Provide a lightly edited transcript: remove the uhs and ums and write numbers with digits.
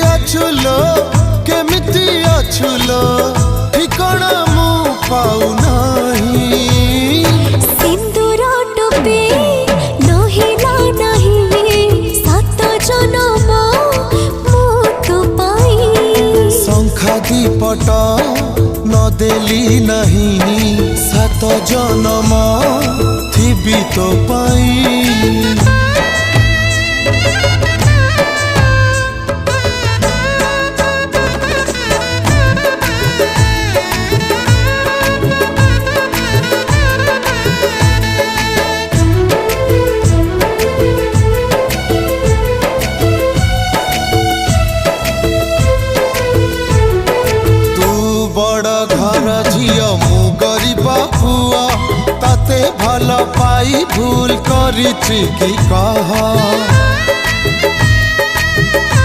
अछुलो केमिति अछुलो ठिकाना मु पाऊ नहीं। सिंदूर टोपी नहिला नहीं सात जन्म मु तो पाई। शंखा दीपट न देली नहीं सात जन्म थिबी तो पाई। झियो मु गरीब पुआ ताते भल पाई भूल करिछि कि कह।